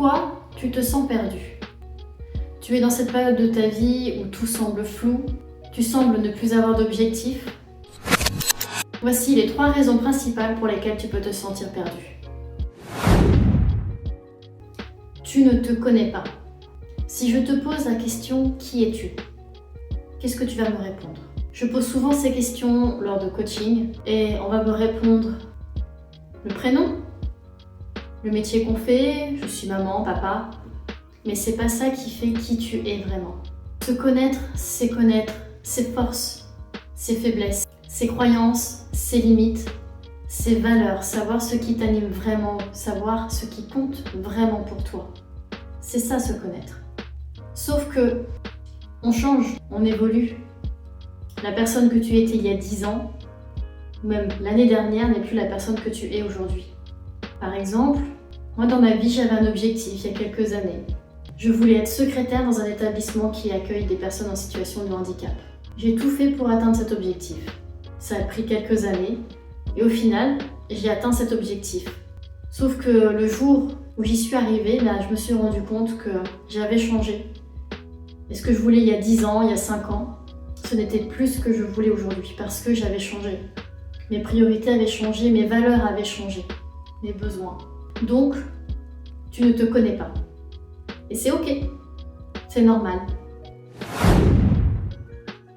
Pourquoi tu te sens perdu? Tu es dans cette période de ta vie où tout semble flou, tu sembles ne plus avoir d'objectif. Voici les 3 raisons principales pour lesquelles tu peux te sentir perdu. Tu ne te connais pas. Si je te pose la question « Qui es-tu » qu'est-ce que tu vas me répondre? Je pose souvent ces questions lors de coaching et on va me répondre le prénom, le métier qu'on fait, je suis maman, papa, mais c'est pas ça qui fait qui tu es vraiment. Se connaître ses forces, ses faiblesses, ses croyances, ses limites, ses valeurs, savoir ce qui t'anime vraiment, savoir ce qui compte vraiment pour toi. C'est ça, se connaître. Sauf que on change, on évolue. La personne que tu étais il y a 10 ans, ou même l'année dernière, n'est plus la personne que tu es aujourd'hui. Par exemple, moi dans ma vie, j'avais un objectif il y a quelques années. Je voulais être secrétaire dans un établissement qui accueille des personnes en situation de handicap. J'ai tout fait pour atteindre cet objectif. Ça a pris quelques années et au final, j'ai atteint cet objectif. Sauf que le jour où j'y suis arrivée, je me suis rendu compte que j'avais changé. Et ce que je voulais il y a 10 ans, il y a 5 ans, ce n'était plus ce que je voulais aujourd'hui parce que j'avais changé. Mes priorités avaient changé, mes valeurs avaient changé, mes besoins. Donc, tu ne te connais pas. Et c'est ok, c'est normal.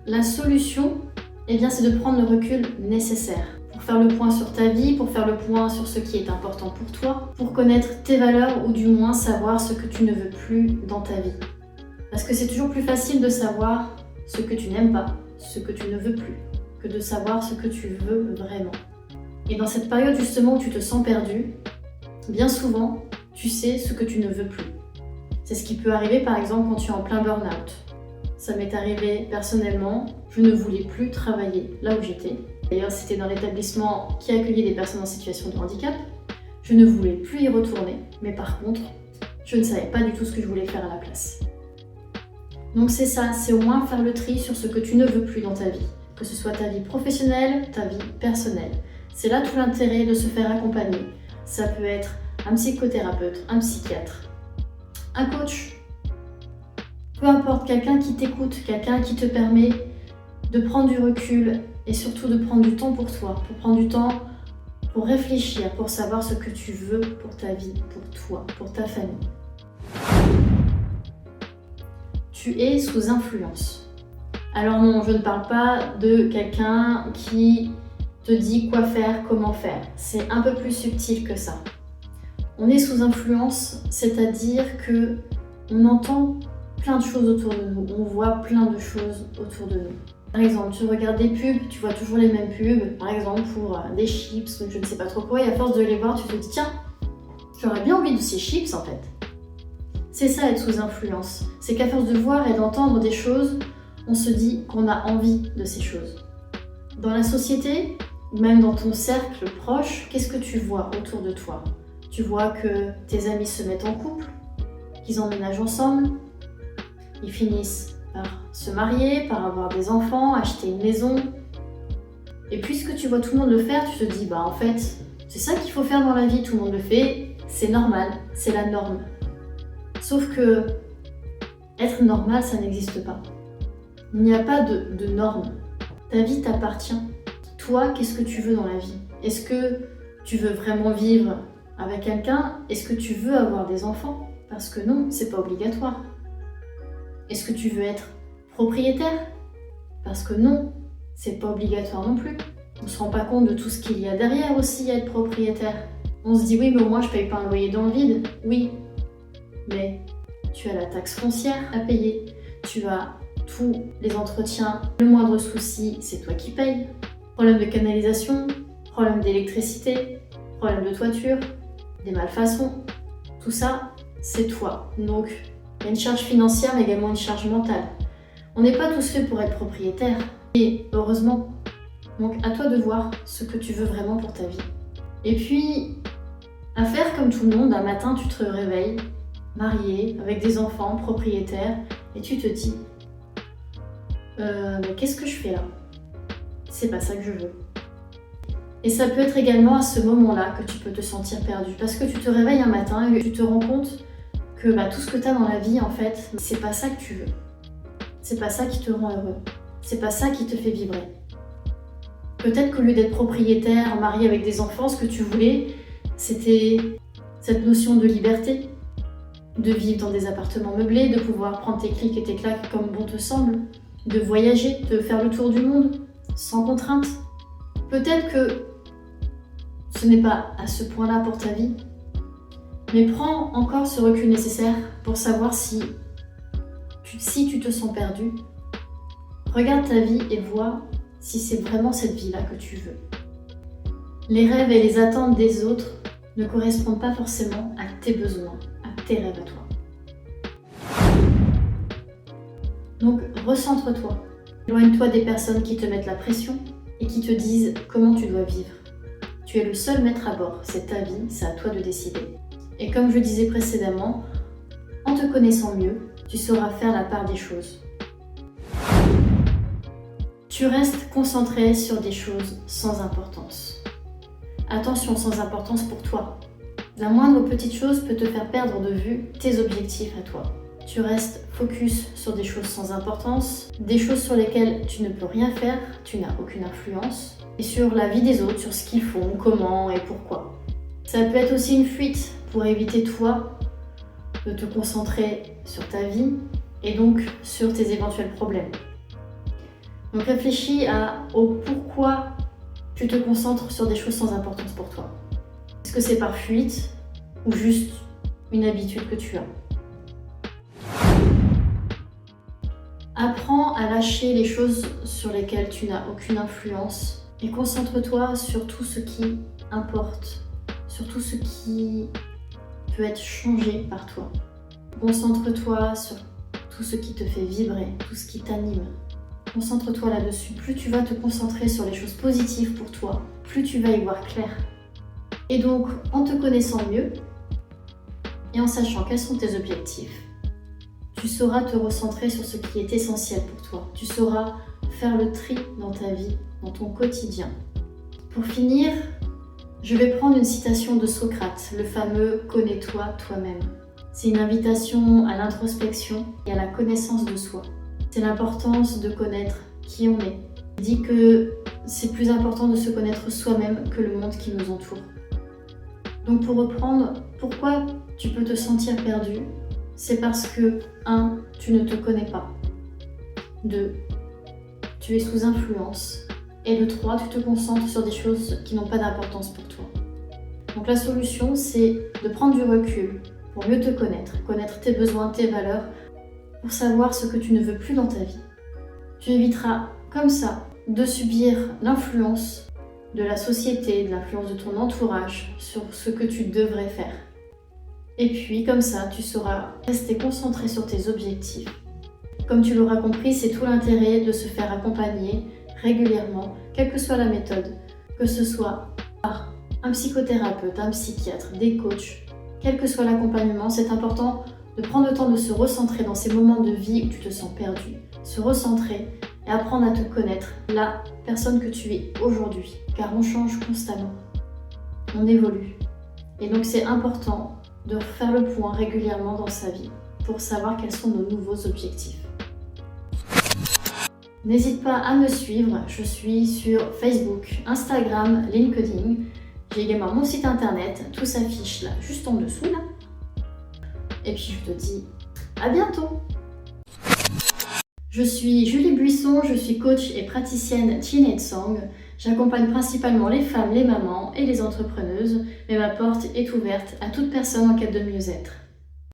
La solution, c'est de prendre le recul nécessaire pour faire le point sur ta vie, pour faire le point sur ce qui est important pour toi, pour connaître tes valeurs ou du moins savoir ce que tu ne veux plus dans ta vie. Parce que c'est toujours plus facile de savoir ce que tu n'aimes pas, ce que tu ne veux plus, que de savoir ce que tu veux vraiment. Et dans cette période justement où tu te sens perdu, bien souvent, tu sais ce que tu ne veux plus. C'est ce qui peut arriver par exemple quand tu es en plein burn-out. Ça m'est arrivé personnellement, je ne voulais plus travailler là où j'étais. D'ailleurs, c'était dans l'établissement qui accueillait des personnes en situation de handicap. Je ne voulais plus y retourner, mais par contre, je ne savais pas du tout ce que je voulais faire à la place. Donc c'est ça, c'est au moins faire le tri sur ce que tu ne veux plus dans ta vie. Que ce soit ta vie professionnelle, ta vie personnelle. C'est là tout l'intérêt de se faire accompagner. Ça peut être un psychothérapeute, un psychiatre, un coach. Peu importe, quelqu'un qui t'écoute, quelqu'un qui te permet de prendre du recul et surtout de prendre du temps pour toi, pour prendre du temps pour réfléchir, pour savoir ce que tu veux pour ta vie, pour toi, pour ta famille. Tu es sous influence. Alors non, je ne parle pas de quelqu'un qui te dit quoi faire, comment faire. C'est un peu plus subtil que ça. On est sous influence, c'est-à-dire que on entend plein de choses autour de nous, on voit plein de choses autour de nous. Par exemple, tu regardes des pubs, tu vois toujours les mêmes pubs, par exemple pour des chips ou je ne sais pas trop quoi, et à force de les voir, tu te dis tiens, j'aurais bien envie de ces chips en fait. C'est ça être sous influence, c'est qu'à force de voir et d'entendre des choses, on se dit qu'on a envie de ces choses. Dans la société, ou même dans ton cercle proche, qu'est-ce que tu vois autour de toi? Tu vois que tes amis se mettent en couple, qu'ils emménagent ensemble, ils finissent par se marier, par avoir des enfants, acheter une maison. Et puisque tu vois tout le monde le faire, tu te dis en fait, c'est ça qu'il faut faire dans la vie, tout le monde le fait, c'est normal, c'est la norme. Sauf que être normal, ça n'existe pas. Il n'y a pas de norme. Ta vie t'appartient. Toi, qu'est-ce que tu veux dans la vie? Est-ce que tu veux vraiment vivre avec quelqu'un? Est-ce que tu veux avoir des enfants? Parce que non, c'est pas obligatoire. Est-ce que tu veux être propriétaire? Parce que non, c'est pas obligatoire non plus. On se rend pas compte de tout ce qu'il y a derrière aussi à être propriétaire. On se dit oui, mais au moins je paye pas un loyer dans le vide. Oui, mais tu as la taxe foncière à payer. Tu as tous les entretiens. Le moindre souci, c'est toi qui payes. Problème de canalisation, problème d'électricité, problème de toiture, des malfaçons. Tout ça, c'est toi. Donc, il y a une charge financière, mais également une charge mentale. On n'est pas tous faits pour être propriétaire. Et heureusement. Donc, à toi de voir ce que tu veux vraiment pour ta vie. Et puis, à faire comme tout le monde, un matin, tu te réveilles, marié, avec des enfants, propriétaire, et tu te dis mais qu'est-ce que je fais là? C'est pas ça que je veux. Et ça peut être également à ce moment-là que tu peux te sentir perdu, parce que tu te réveilles un matin et tu te rends compte que tout ce que tu as dans la vie, en fait, c'est pas ça que tu veux. C'est pas ça qui te rend heureux. C'est pas ça qui te fait vibrer. Peut-être qu'au lieu d'être propriétaire, marié avec des enfants, ce que tu voulais, c'était cette notion de liberté, de vivre dans des appartements meublés, de pouvoir prendre tes clics et tes claques comme bon te semble, de voyager, de faire le tour du monde, sans contrainte. Peut-être que ce n'est pas à ce point-là pour ta vie, mais prends encore ce recul nécessaire pour savoir si tu te sens perdu. Regarde ta vie et vois si c'est vraiment cette vie-là que tu veux. Les rêves et les attentes des autres ne correspondent pas forcément à tes besoins, à tes rêves à toi. Donc, recentre-toi. Éloigne-toi des personnes qui te mettent la pression et qui te disent comment tu dois vivre. Tu es le seul maître à bord, c'est ta vie, c'est à toi de décider. Et comme je disais précédemment, en te connaissant mieux, tu sauras faire la part des choses. Tu restes concentré sur des choses sans importance. Attention, sans importance pour toi. La moindre petite chose peut te faire perdre de vue tes objectifs à toi. Tu restes focus sur des choses sans importance, des choses sur lesquelles tu ne peux rien faire, tu n'as aucune influence, et sur la vie des autres, sur ce qu'ils font, comment et pourquoi. Ça peut être aussi une fuite pour éviter toi de te concentrer sur ta vie et donc sur tes éventuels problèmes. Donc réfléchis au pourquoi tu te concentres sur des choses sans importance pour toi. Est-ce que c'est par fuite ou juste une habitude que tu as? Apprends à lâcher les choses sur lesquelles tu n'as aucune influence et concentre-toi sur tout ce qui importe, sur tout ce qui peut être changé par toi. Concentre-toi sur tout ce qui te fait vibrer, tout ce qui t'anime. Concentre-toi là-dessus. Plus tu vas te concentrer sur les choses positives pour toi, plus tu vas y voir clair. Et donc, en te connaissant mieux et en sachant quels sont tes objectifs, tu sauras te recentrer sur ce qui est essentiel pour toi. Tu sauras faire le tri dans ta vie, dans ton quotidien. Pour finir, je vais prendre une citation de Socrate, le fameux « Connais-toi toi-même ». C'est une invitation à l'introspection et à la connaissance de soi. C'est l'importance de connaître qui on est. Il dit que c'est plus important de se connaître soi-même que le monde qui nous entoure. Donc pour reprendre, pourquoi tu peux te sentir perdu? C'est parce que 1. Tu ne te connais pas. 2. Tu es sous influence. Et de 3. Tu te concentres sur des choses qui n'ont pas d'importance pour toi. Donc la solution, c'est de prendre du recul pour mieux te connaître tes besoins, tes valeurs, pour savoir ce que tu ne veux plus dans ta vie. Tu éviteras comme ça de subir l'influence de la société, de l'influence de ton entourage sur ce que tu devrais faire. Et puis comme ça, tu sauras rester concentré sur tes objectifs. Comme tu l'auras compris, c'est tout l'intérêt de se faire accompagner régulièrement, quelle que soit la méthode, que ce soit par un psychothérapeute, un psychiatre, des coachs, quel que soit l'accompagnement, c'est important de prendre le temps de se recentrer dans ces moments de vie où tu te sens perdu, se recentrer et apprendre à te connaître, la personne que tu es aujourd'hui, car on change constamment, on évolue. Et donc c'est important de faire le point régulièrement dans sa vie pour savoir quels sont nos nouveaux objectifs. N'hésite pas à me suivre, je suis sur Facebook, Instagram, LinkedIn. J'ai également mon site internet, tout s'affiche là, juste en dessous là. Et puis je te dis à bientôt. Je suis Julie Buisson, je suis coach et praticienne Teenage Song. J'accompagne principalement les femmes, les mamans et les entrepreneuses, mais ma porte est ouverte à toute personne en quête de mieux-être.